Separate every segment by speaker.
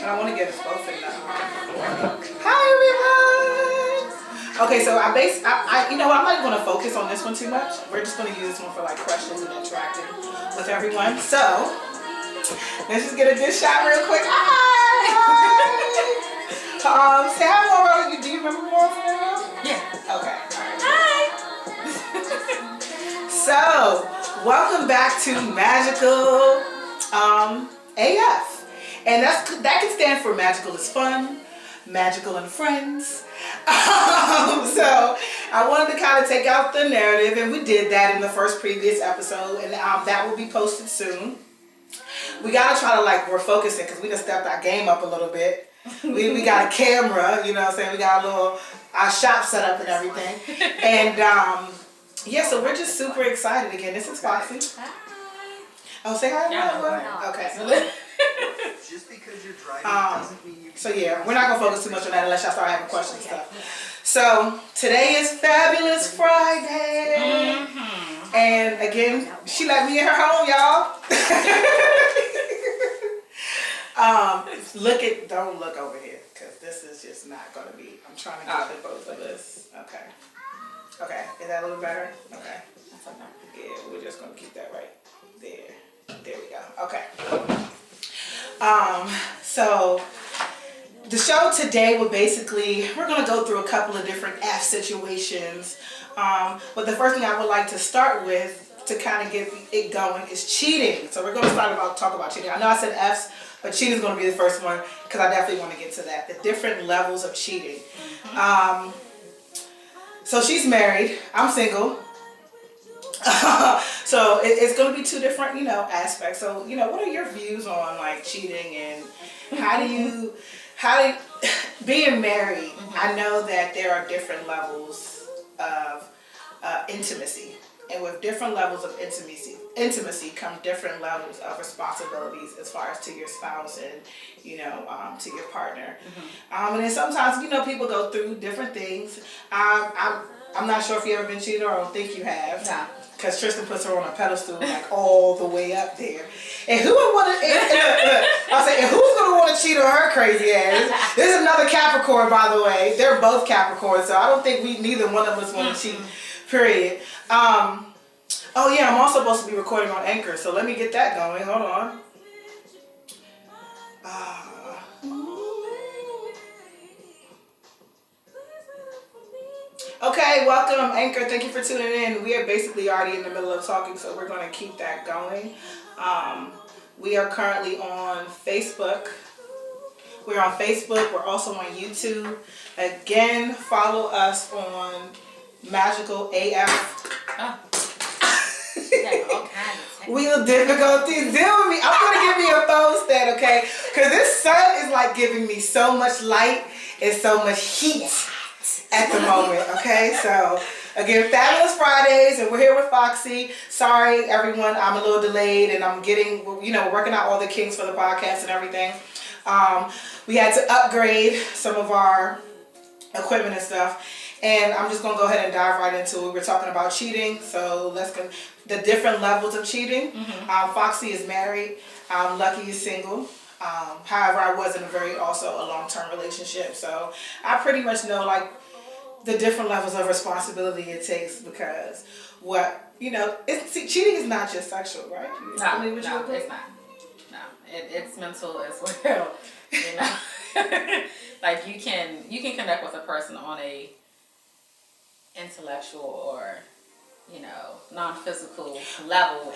Speaker 1: I want to get us both in that. Hi everyone. Okay, so you know what? I'm not going to focus on this one too much. We're just going to use this one for like questions and interacting with everyone. So let's just get a good shot real quick. Hi. Say hi, Laura. Do you remember Laura from now?
Speaker 2: Yeah.
Speaker 1: Okay. Hi. So, welcome back to Magical AF. And that can stand for Magical is Fun, Magical and Friends. So, I wanted to kind of take out the narrative, and we did that in the previous episode, and that will be posted soon. We got to try to we're focusing because we just stepped our game up a little bit. We got a camera, you know what I'm saying? We got our shop set up and everything. And yeah, so we're just super excited again. This is Foxy. Hi. Oh, say hi.
Speaker 2: Yeah,
Speaker 1: okay.
Speaker 3: Just because you're driving doesn't mean you can.
Speaker 1: So yeah, we're not gonna focus too much on that unless y'all start having questions and stuff. So today is Fabulous Friday. Mm-hmm. And again, she let me in her home, y'all. Don't look over here, because this is just not going to be, I'm trying to get the both of us. Okay. Okay, is that a little better? Okay. Yeah, we're just going to keep that right there. There we go. Okay. So the show today will basically, we're going to go through a couple of different F situations. But the first thing I would like to start with to kind of get it going is cheating. So we're going to talk about cheating. I know I said F's, but cheating is going to be the first one because I definitely want to get to that. The different levels of cheating. Mm-hmm. So she's married. I'm single. So it's going to be two different, aspects. So, what are your views on cheating and how do you being married? Mm-hmm. I know that there are different levels of intimacy. And with different levels of intimacy come different levels of responsibilities as far as to your spouse and, to your partner. Mm-hmm. And then sometimes, people go through different things. I'm not sure if you ever been cheated or I don't think you have.
Speaker 2: No.
Speaker 1: Because Tristan puts her on a pedestal all the way up there. And who would want to, I'll say, and who's going to want to cheat on her crazy ass? This is another Capricorn, by the way. They're both Capricorn, so I don't think neither one of us want to cheat. Period. Oh yeah, I'm also supposed to be recording on Anchor, so let me get that going. Hold on. Okay, welcome Anchor. Thank you for tuning in. We are basically already in the middle of talking, so we're going to keep that going. We are currently on Facebook. We're on Facebook. We're also on YouTube. Again, follow us on Magical AF.
Speaker 2: Oh.
Speaker 1: Wheel difficulties. Deal with me. I'm gonna give me a phone stand, okay? Because this sun is giving me so much light and so much heat at the moment, okay? So again, Fabulous Fridays, and we're here with Foxy. Sorry, everyone, I'm a little delayed, and I'm getting, working out all the kinks for the podcast and everything. We had to upgrade some of our equipment and stuff. And I'm just going to go ahead and dive right into it. We're talking about cheating. So let's go. The different levels of cheating. Mm-hmm. Foxy is married. Lucky is single. However, I was in a long-term relationship. So I pretty much know the different levels of responsibility it takes because cheating is not just sexual, right?
Speaker 2: No, it's not. No, it's mental as well. You can connect with a person on a intellectual or non-physical level,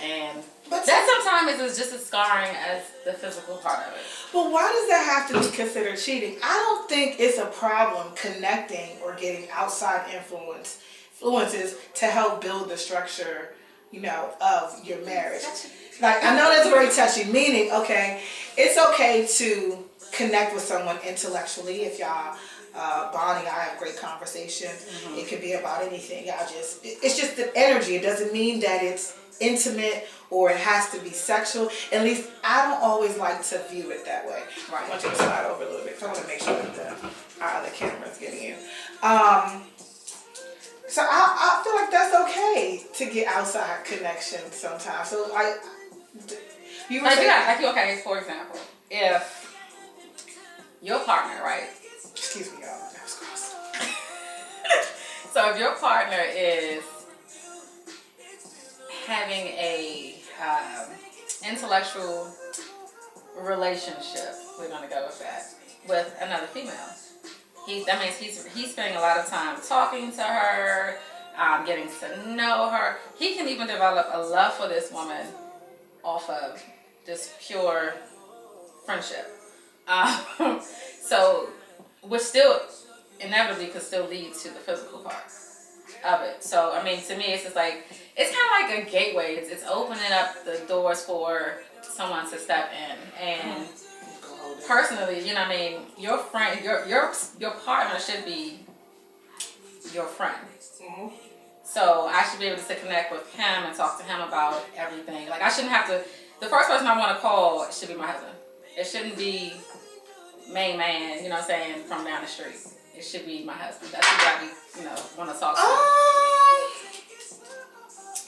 Speaker 2: but that sometimes is just as scarring as the physical part of it.
Speaker 1: But why does that have to be considered cheating? I don't think it's a problem connecting or getting outside influences to help build the structure of your marriage. I know that's very touchy, meaning it's okay to connect with someone intellectually if y'all bonding, I have great conversations. Mm-hmm. It could be about anything. It's just the energy. It doesn't mean that it's intimate or it has to be sexual. At least I don't always like to view it that way. Right. I want you to slide over a little bit because I want to make sure that our other camera is getting in. So I feel like that's okay to get outside connection sometimes. So
Speaker 2: for example, if your partner, right?
Speaker 1: Excuse me, y'all. That was gross.
Speaker 2: So if your partner is having a intellectual relationship, we're gonna go with that, with another female. That means he's spending a lot of time talking to her, getting to know her. He can even develop a love for this woman off of just pure friendship. So, which still inevitably could still lead to the physical part of it. So, I mean, to me, it's just like, it's kind of like a gateway. It's opening up the doors for someone to step in. And personally, you know what I mean, your friend, your partner should be your friend.
Speaker 1: Mm-hmm.
Speaker 2: So I should be able to connect with him and talk to him about everything. Like, I shouldn't have to, the first person I want to call should be my husband. It shouldn't be main man, you know what I'm saying, from down the street. It should be my husband. That's who I be, you know, want to talk to.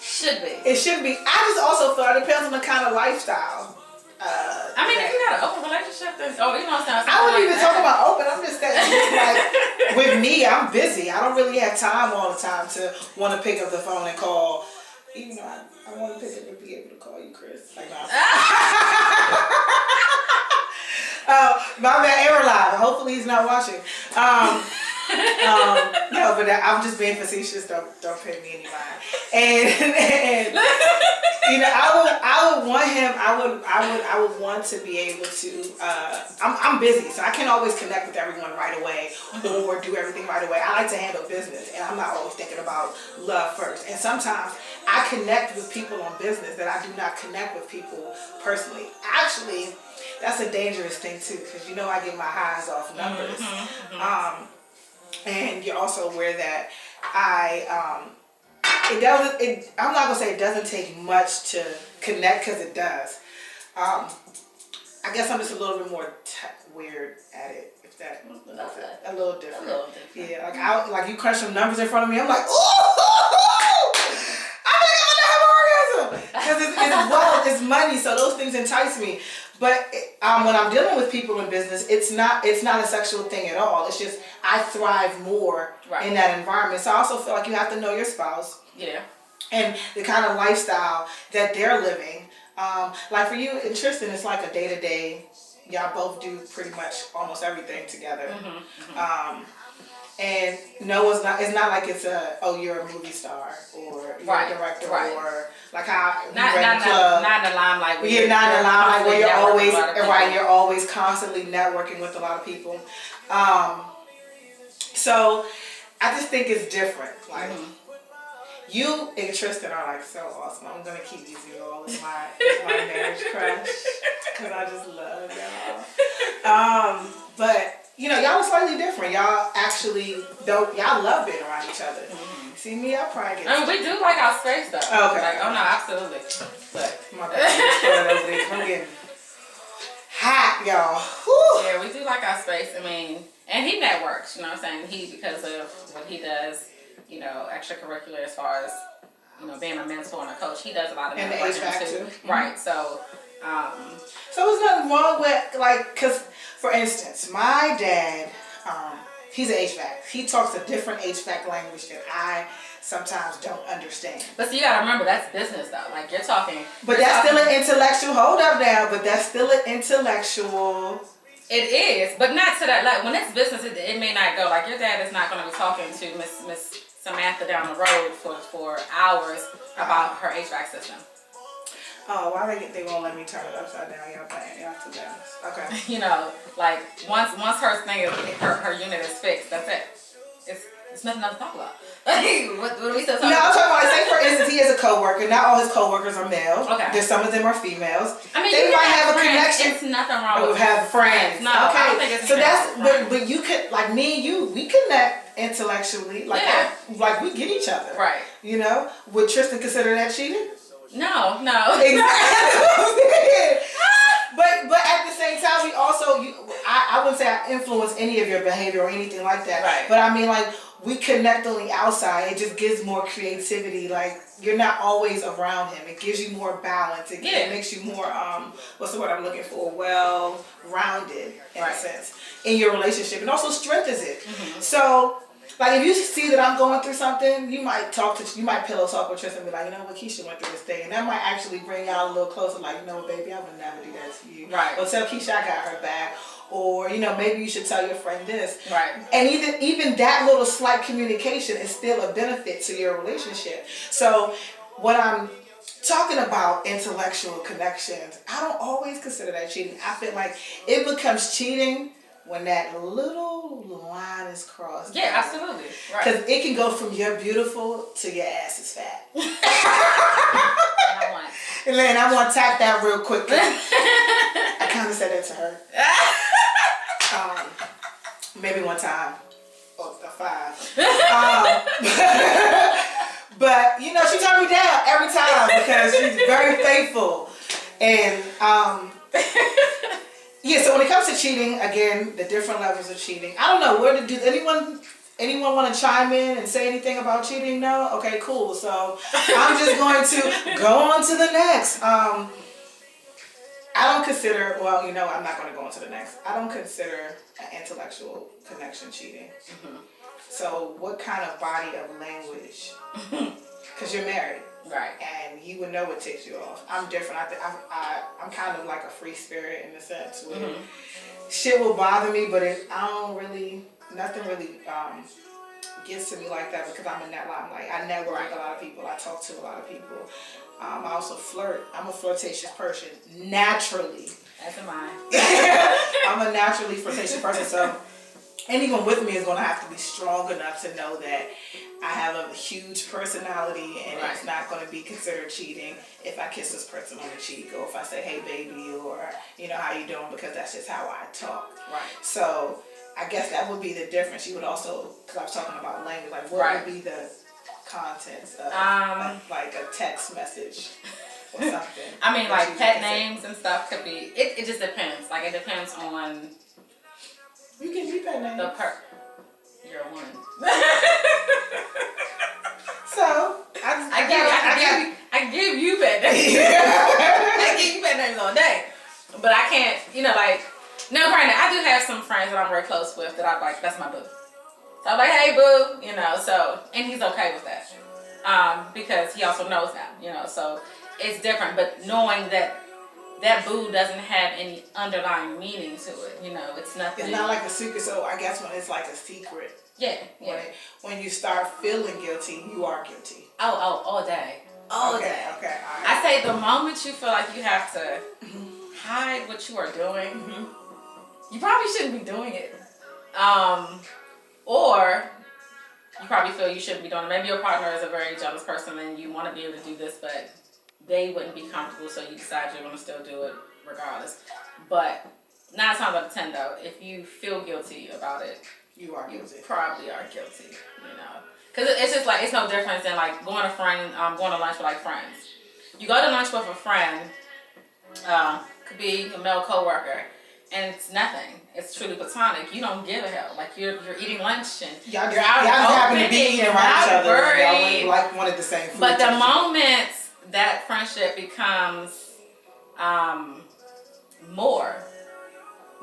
Speaker 2: Should be.
Speaker 1: It should be. I just also thought it depends on the kind of lifestyle.
Speaker 2: I mean, if you got an open relationship, then, oh, you know what I'm saying?
Speaker 1: I wouldn't even talk about open. I'm just saying, like, with me, I'm busy. I don't really have time all the time to want to pick up the phone and call. Even though I want to pick up and be able to call you, Chris. Like, my bad, Aaron live. Hopefully he's not watching. No, but I'm just being facetious. Don't pay me any mind. And you know, I would want him. I would want to be able to. I'm busy, so I can't always connect with everyone right away or do everything right away. I like to handle business, and I'm not always thinking about love first. And sometimes I connect with people on business that I do not connect with people personally. Actually, that's a dangerous thing too, because you know I get my highs off numbers. And you're also aware that I'm not gonna say it doesn't take much to connect, because it does. I guess I'm just a little bit more weird at it, if that a little different. Yeah, like you crunch some numbers in front of me, I'm like, ooh, I think I'm gonna have an orgasm, because it's money, so those things entice me. But when I'm dealing with people in business, it's not a sexual thing at all. It's just I thrive more in that environment. So I also feel like you have to know your spouse.
Speaker 2: Yeah.
Speaker 1: And the kind of lifestyle that they're living. Like for you and Tristan, it's like a day-to-day. Y'all both do pretty much almost everything together. And no, it's not like it's you're a movie star or you're a director or like how
Speaker 2: not in the limelight.
Speaker 1: You're not in the limelight where you're always constantly networking with a lot of people. So I just think it's different. Like you and Tristan are like so awesome. I'm gonna keep using you all as my marriage crush because I just love y'all. But you know, y'all are slightly different. Y'all actually y'all love being around each other. See me, I probably get.
Speaker 2: I mean, we do like our space though.
Speaker 1: Okay.
Speaker 2: Like, oh no, absolutely. But
Speaker 1: my bad. I'm getting hot, y'all. Whew.
Speaker 2: Yeah, we do like our space. I mean, and he networks. You know what I'm saying? Because of what he does, you know, extracurricular as far as, you know, being a mentor and a coach. He does a lot of
Speaker 1: and
Speaker 2: networking too. Right. So.
Speaker 1: So there's nothing wrong with, like, because, for instance, my dad, he's an HVAC. He talks a different HVAC language that I sometimes don't understand.
Speaker 2: But see, you gotta remember, that's business though. Like, you're talking.
Speaker 1: But that's still an intellectual, hold up now, but that's still an intellectual.
Speaker 2: It is, but not to that, like, when it's business, it may not go. Like, your dad is not gonna be talking to Miss Samantha down the road for hours about her HVAC system.
Speaker 1: Oh, why they won't let me turn it upside down? Y'all playing, y'all too down. Okay.
Speaker 2: You know, like once her thing is her unit is fixed, that's it. It's nothing else to talk about. what are we still talking about?
Speaker 1: No, I'm talking about, like, say for instance, he is a coworker. Not all his coworkers are male.
Speaker 2: Okay.
Speaker 1: There's some of them are females.
Speaker 2: I mean,
Speaker 1: they might have a connection.
Speaker 2: It's nothing wrong with
Speaker 1: have friends.
Speaker 2: No,
Speaker 1: okay.
Speaker 2: I don't think it's
Speaker 1: so that's but you could, like me and you, we connect intellectually. Like like we get each other.
Speaker 2: Right.
Speaker 1: You know, would Tristan consider that cheating?
Speaker 2: No.
Speaker 1: Exactly. But at the same time, we also I wouldn't say I influence any of your behavior or anything like that.
Speaker 2: Right.
Speaker 1: But I mean, like, we connect on the outside. It just gives more creativity. Like, you're not always around him. It gives you more balance. It makes you more, what's the word I'm looking for? Well-rounded, in a sense, in your relationship. And also strengthens it. So, like, if you see that I'm going through something, you might pillow talk with Tristan and be like, you know what, Keisha went through this thing. And that might actually bring y'all a little closer, like, you know what, baby, I would never do that to you.
Speaker 2: Right.
Speaker 1: Or tell Keisha I got her back. Or, you know, maybe you should tell your friend this.
Speaker 2: Right.
Speaker 1: And even that little slight communication is still a benefit to your relationship. So when I'm talking about intellectual connections, I don't always consider that cheating. I feel like it becomes cheating when that little line is crossed.
Speaker 2: Yeah, absolutely. Right.
Speaker 1: Because it can go from you're beautiful to your ass is fat. And then I want to tap that real quickly. I kind of said that to her. Maybe one time. Or a 5. But, you know, she turned me down every time because she's very faithful. And, yeah, so when it comes to cheating, again, the different levels of cheating. I don't know, does anyone want to chime in and say anything about cheating? No? Okay, cool. So I'm just going to go on to the next. I don't consider, well, you know, I'm not going to go on to the next. I don't consider an intellectual connection cheating. So what kind of body of language? Because you're married.
Speaker 2: Right.
Speaker 1: And you would know what takes you off. I'm different. I'm kind of like a free spirit in a sense where shit will bother me, but nothing really gets to me like that because I'm in that limelight. I network with a lot of people. I talk to a lot of people. I also flirt. I'm a flirtatious person naturally.
Speaker 2: As am I.
Speaker 1: I'm a naturally flirtatious person, so anyone with me is going to have to be strong enough to know that I have a huge personality and it's not going to be considered cheating if I kiss this person on the cheek or if I say, hey, baby, or, you know, how you doing? Because that's just how I talk.
Speaker 2: Right.
Speaker 1: So I guess that would be the difference. You would also, because I was talking about language, like what would be the contents of like a text message or something?
Speaker 2: I mean, like pet names and stuff could be, it just depends. Like, it depends on...
Speaker 1: You can be pet names.
Speaker 2: You're one.
Speaker 1: So, I
Speaker 2: give you pet names. I give you pet names all day. But I can't, you know, like, now granted, I do have some friends that I'm very close with that I'm like, that's my boo. So I'm like, hey boo, you know, so, and he's okay with that. Because he also knows that, you know, so it's different. But knowing that boo doesn't have any underlying meaning to it, you know, it's nothing.
Speaker 1: It's not like a secret, so I guess when it's like a secret.
Speaker 2: Yeah.
Speaker 1: When you start feeling guilty, you are guilty.
Speaker 2: Oh, all day. All day.
Speaker 1: Okay, all right.
Speaker 2: I say the moment you feel like you have to hide what you are doing, you probably shouldn't be doing it. Or you probably feel you shouldn't be doing it. Maybe your partner is a very jealous person and you want to be able to do this, but they wouldn't be comfortable, so you decide you're going to still do it regardless. But 9 times out of 10, though, if you feel guilty about it,
Speaker 1: you are guilty.
Speaker 2: You probably are guilty, you know. Because it's just like, it's no difference than like going to lunch with like friends. You go to lunch with a friend, could be a male coworker, and it's nothing. It's truly platonic. You don't give a hell. Like you're eating lunch and you're out
Speaker 1: happen to be eating around each other. Y'all like wanted the same food.
Speaker 2: But the moment that friendship becomes more,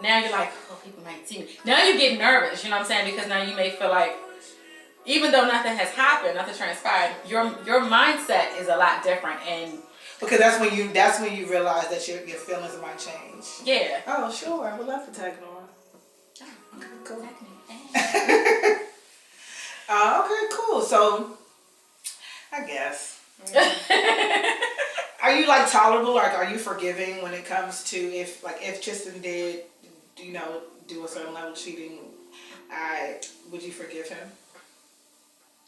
Speaker 2: now you're like, oh, people might see me. Now you get nervous, you know what I'm saying? Because now you may feel like, even though nothing has happened, nothing transpired, your mindset is a lot different. And
Speaker 1: because that's when you realize that your feelings might change.
Speaker 2: Yeah.
Speaker 1: Oh, sure. I would love to tag Nora.
Speaker 2: Oh, okay, cool.
Speaker 1: Okay, cool. So, I guess. Are you like tolerable? Like, are you forgiving when it comes to if Tristan did, you know, do a certain level of cheating? Would you forgive him?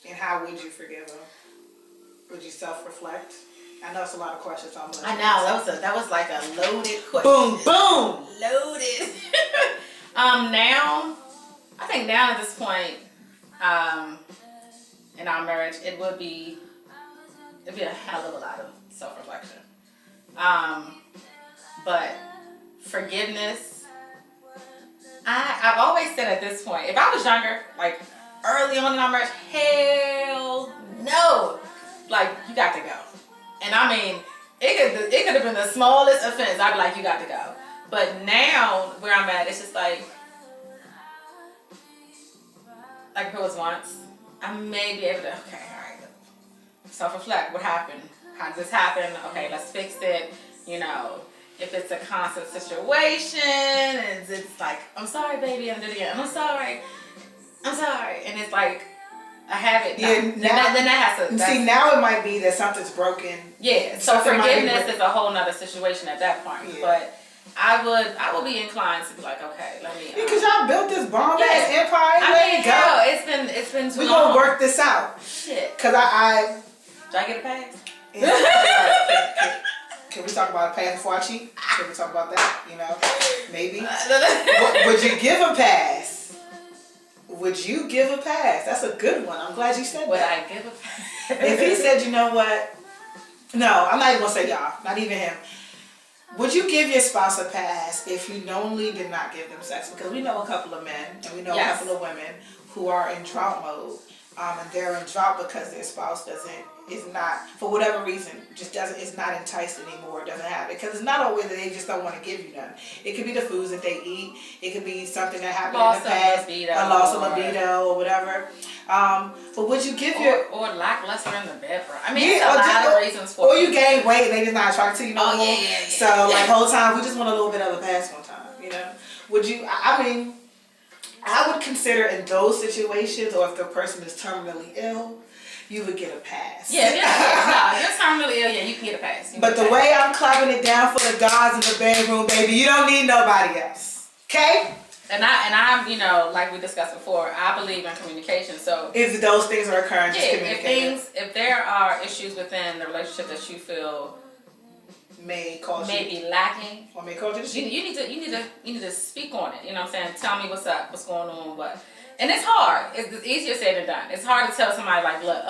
Speaker 1: And how would you forgive him? Would you self-reflect? I know it's a lot of questions.
Speaker 2: I know that was like a loaded question.
Speaker 1: Boom, boom,
Speaker 2: loaded. Now, I think now at this point, in our marriage, it'd be a hell of a lot of self-reflection. But forgiveness, I've always said at this point, if I was younger, like early on in our marriage, hell no. Like, you got to go. And I mean, it could have been the smallest offense. I'd be like, you got to go. But now, where I'm at, it's just like it was once. I may be able to, okay, all right. Self-reflect. What happened? How did this happen? Okay, let's fix it. You know, if it's a constant situation, and it's like, I'm sorry, baby, I'm doing it again. I'm sorry. And it's like a habit.
Speaker 1: Yeah,
Speaker 2: then that has to.
Speaker 1: See, now it might be that something's broken.
Speaker 2: Yeah. So forgiveness is a whole nother situation at that point.
Speaker 1: Yeah.
Speaker 2: But I will be inclined to be like, okay, let me.
Speaker 1: Because y'all built this bomb ass empire.
Speaker 2: I mean, girl, it's been too long.
Speaker 1: We're gonna work this out.
Speaker 2: Shit.
Speaker 1: Cause I
Speaker 2: Did I get a pass?
Speaker 1: Can we talk about a pass before I cheat? Can we talk about that? You know, maybe. Would you give a pass? Would you give a pass? That's a good one. I'm glad you said
Speaker 2: Would
Speaker 1: that.
Speaker 2: I give a pass?
Speaker 1: If he said, you know what? No, I'm not even gonna say y'all. Not even him. Would you give your spouse a pass if you knowingly did not give them sex? Because we know a couple of men and we know a couple of women who are in drought mode. And they're in drought because their spouse is not, for whatever reason, is not enticed anymore, doesn't have it. Because it's not always that they just don't want to give you none. It could be the foods that they eat. It could be something that happened in the past. A loss of libido or whatever. But would you give
Speaker 2: or lackluster in the bedroom? I mean, it's a lot of reasons for it.
Speaker 1: Or you gain weight and they just not attracted to you no more.
Speaker 2: Yeah.
Speaker 1: So like whole time, we just want a little bit of a pass one time, you know? Would you, I mean, I would consider in those situations, or if the person is terminally ill, you would get a pass.
Speaker 2: Yeah, if you're terminally ill, yeah, you can get a pass.
Speaker 1: But the way I'm clapping it down for the gods in the bedroom, baby, you don't need nobody else. Okay?
Speaker 2: And I'm, you know, like we discussed before, I believe in communication. So
Speaker 1: if those things are occurring, just communicate.
Speaker 2: If there are issues within the relationship that you feel
Speaker 1: may
Speaker 2: be lacking,
Speaker 1: or may cause you
Speaker 2: need to speak on it. You know what I'm saying? Tell me what's up, what's going on, what. And it's hard. It's easier said than done. It's hard to tell somebody like, look,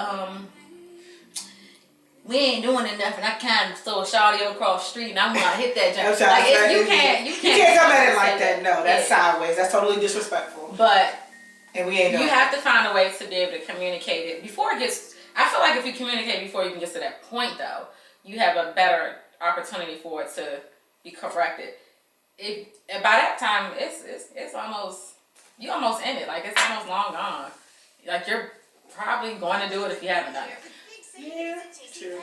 Speaker 2: we ain't doing enough, and I kind of throw a shawty across the street, and I'm gonna hit that jump. Like you can't
Speaker 1: come at it like that. No, that's sideways. That's totally disrespectful.
Speaker 2: But
Speaker 1: and we ain't.
Speaker 2: You have to find a way to be able to communicate it before it gets. I feel like if you communicate before you can get to that point, though, you have a better opportunity for it to be corrected. By that time, it's almost you almost in it. Like it's almost long gone. Like you're probably going to do it if you haven't done it.
Speaker 1: Yeah, true.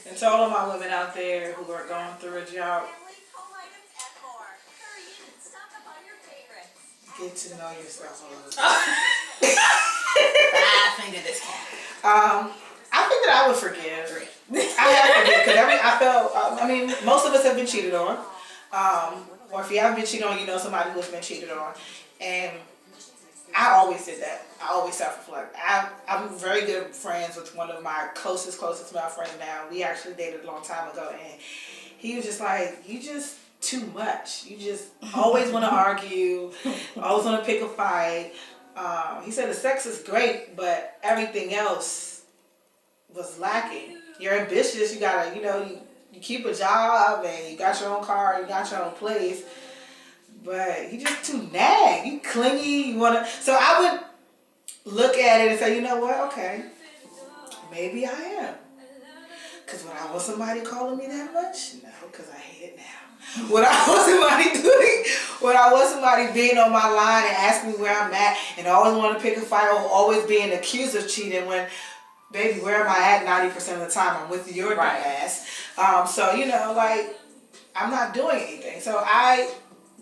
Speaker 1: And to all of my women out there who are going through a drought, get to know yourself a little bit.
Speaker 2: I think of this cat.
Speaker 1: I think that I would forgive. I have to forgive because I felt. I mean, most of us have been cheated on. Or if you haven't been cheated on, you know somebody who's been cheated on. And I always did that. I always self-reflect. I'm very good friends with one of my closest male friends now. We actually dated a long time ago, and he was just like, you just too much. You just always want to argue, always want to pick a fight. He said the sex is great, but everything else was lacking. You're ambitious. You gotta, you keep a job and you got your own car, you got your own place. But you just too nag. You clingy. You wanna. So I would look at it and say, you know what? Okay, maybe I am. Cause would I want somebody calling me that much? No, cause I hate it now. Would I want somebody doing? Would I want somebody being on my line and asking me where I'm at and always want to pick a fight or always being accused of cheating when, baby, where am I at 90% of the time? I'm with your ass. So I'm not doing anything. So I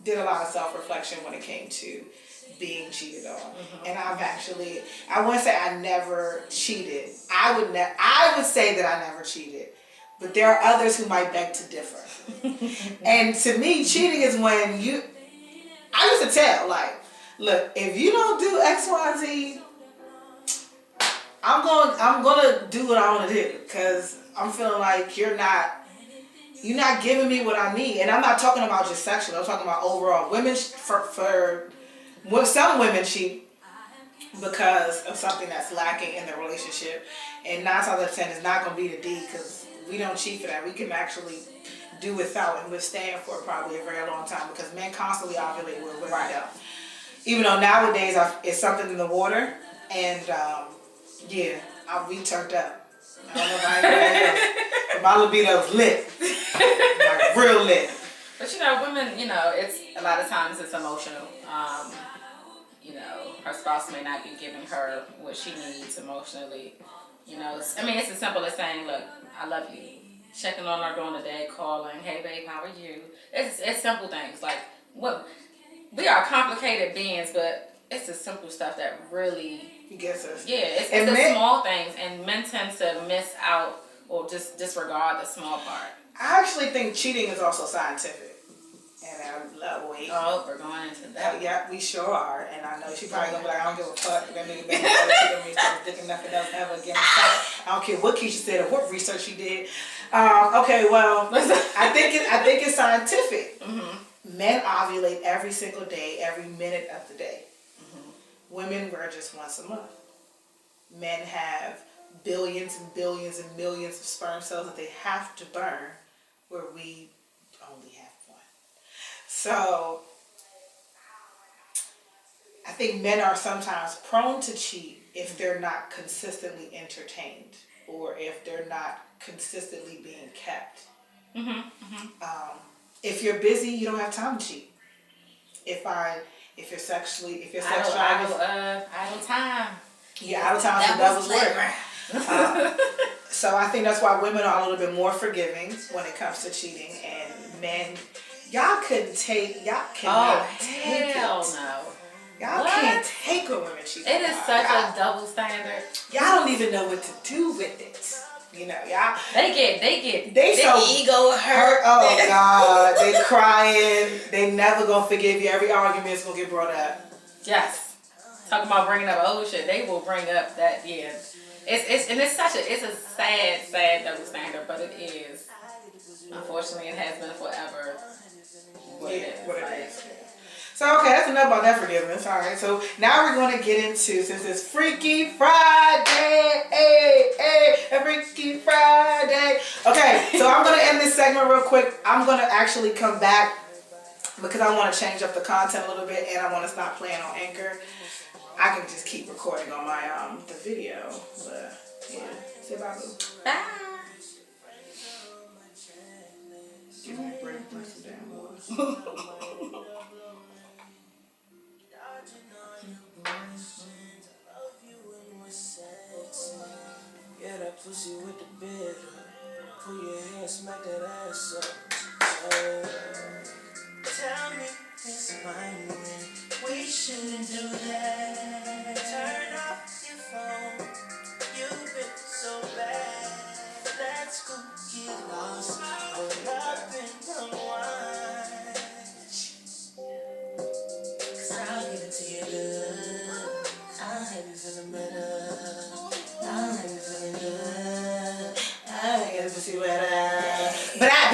Speaker 1: did a lot of self-reflection when it came to being cheated on. Mm-hmm. And I wouldn't say I never cheated. I would say that I never cheated. But there are others who might beg to differ. And to me, cheating is when I used to tell, look, if you don't do X, Y, Z, I'm gonna do what I want to do because I'm feeling like you're not giving me what I need. And I'm not talking about just sexual. I'm talking about overall. Some women cheat because of something that's lacking in the relationship. And 9 times out of 10 it's not going to be the D because we don't cheat for that. We can actually do without and withstand for probably a very long time because men constantly ovulate where women don't. Even though nowadays it's something in the water, and yeah, we turned up. I don't know about anybody else, but my libido's lit, like real lit.
Speaker 2: But you know, women, you know, it's a lot of times it's emotional. You know, her spouse may not be giving her what she needs emotionally. You know, I mean, it's as simple as saying, "Look, I love you." Checking on her during the day, calling, "Hey, babe, how are you?" It's simple things like what we are complicated beings, but it's the simple stuff that really
Speaker 1: Gets us.
Speaker 2: yeah. It's the small things, and men tend to miss out or just disregard the small part.
Speaker 1: I actually think cheating is also scientific. And I love weight.
Speaker 2: Oh, we're going into that.
Speaker 1: Yeah, we sure are. And I know she probably gonna be like, I don't give a fuck. That nigga been cheating me, so thinking nothing else ever again. I don't care what Keisha said or what research she did. Okay, well, I think it's scientific. Mm-hmm. Men ovulate every single day, every minute of the day. Mm-hmm. Women, we're just once a month. Men have billions and billions and millions of sperm cells that they have to burn, where we only have one. So I think men are sometimes prone to cheat if they're not consistently entertained or if they're not consistently being kept. Mm-hmm, mm-hmm. If you're busy, you don't have time to cheat. If you're sexual
Speaker 2: idle time.
Speaker 1: Yeah, idle time is the devil's work. So I think that's why women are a little bit more forgiving when it comes to cheating, and men, y'all cannot take it.
Speaker 2: No.
Speaker 1: Y'all can't take a woman cheating.
Speaker 2: It is such a double standard.
Speaker 1: Y'all don't even know what to do with it. You know, y'all.
Speaker 2: They
Speaker 1: so
Speaker 2: ego hurt.
Speaker 1: Oh God, they crying. They never gonna forgive you. Every argument's gonna get brought up.
Speaker 2: Yes. Talking about bringing up old shit, they will bring up that. Yeah. It's a sad double standard, but it is. Unfortunately, it has been forever. What it is.
Speaker 1: So okay, that's enough about that forgiveness. All right, so now we're going to get into, since it's Freaky Friday, a Freaky Friday. Okay, so I'm going to end this segment real quick. I'm going to actually come back because I want to change up the content a little bit, and I want to stop playing on Anchor. I can just keep recording on my the video, but yeah. Say bye, boo.
Speaker 2: Bye.
Speaker 1: Give me a break, play some damn water.
Speaker 4: Yeah, that pussy with the bed. Pull your hand, smack that ass up. Tell me it's fine when we shouldn't do that. Turn off your phone. You've been so bad. Let's go get lost. Roll up and unwind. 'Cause I'll give it to you good. I'll have you feeling better. I'll have you feeling good. I'll have you feeling better.
Speaker 1: Blah.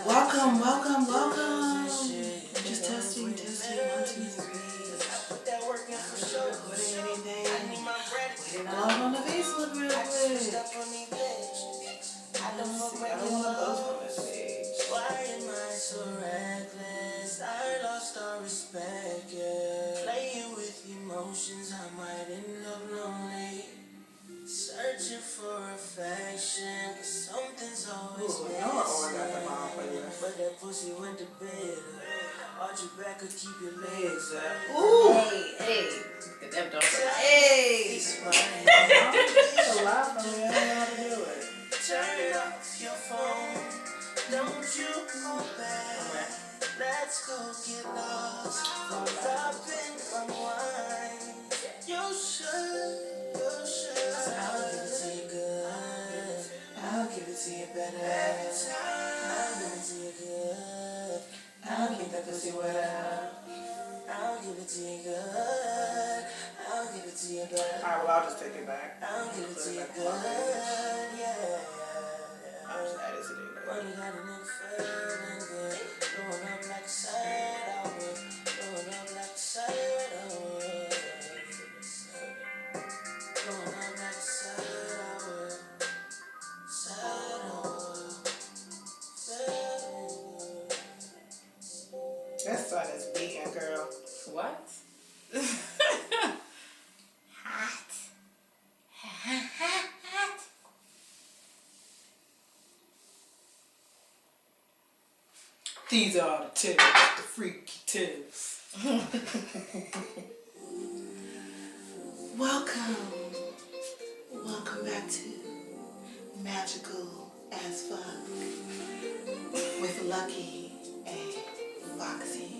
Speaker 1: Welcome. Just testing, 1, 2, 3. Recording anything. We didn't log on to Facebook real quick. I don't want to post on this page.
Speaker 4: Why am I so reckless? I lost all respect, yeah. Playing with emotions, I might end up lonely. Searching for affection, 'cause something's always missing. But that pussy went to bed. Arch your back or keep your legs up.
Speaker 1: Ooh.
Speaker 2: Hey. Get them dogs.
Speaker 4: Hey. It's fine.
Speaker 1: It's a lot for me. I don't know how to do it.
Speaker 4: Turn off your phone. Don't you go back. Let's go get lost. Roll up and unwind. You should. I'll give it to you good. I'll give it to you better. I'll give it to you good. I'll give that pussy wet up. I'll give it to you good. I'll give it to you better.
Speaker 1: Alright, well, I'll just take it back.
Speaker 4: I'll give it to you good. Yeah.
Speaker 1: I'll just add it to the
Speaker 4: When you got a nigga feeling good, blowing up like a sad hour, blowing up like a sad hour.
Speaker 1: outside this weekend, girl.
Speaker 2: What?
Speaker 1: Hot. These are the tips, the freaky tips. Welcome back to Magical as Fuck with Lucky and Foxy.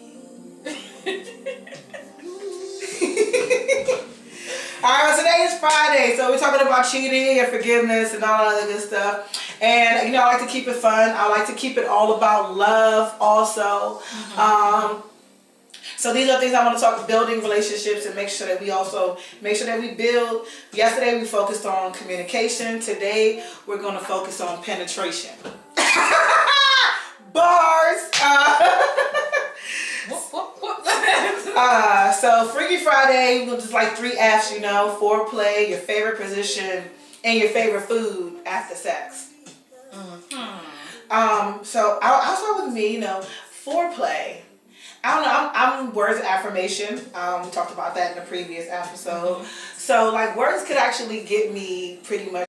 Speaker 1: Alright, today is Friday, so we're talking about cheating and forgiveness and all that other good stuff. And I like to keep it fun. I like to keep it all about love also. So these are things I want to talk, building relationships and make sure that we build. Yesterday we focused on communication. Today we're going to focus on penetration. Bars. So Freaky Friday, just like 3 F's, foreplay, your favorite position, and your favorite food after sex. So I'll start with me, foreplay. I don't know, I'm words of affirmation. We talked about that in the previous episode. So like words could actually get me pretty much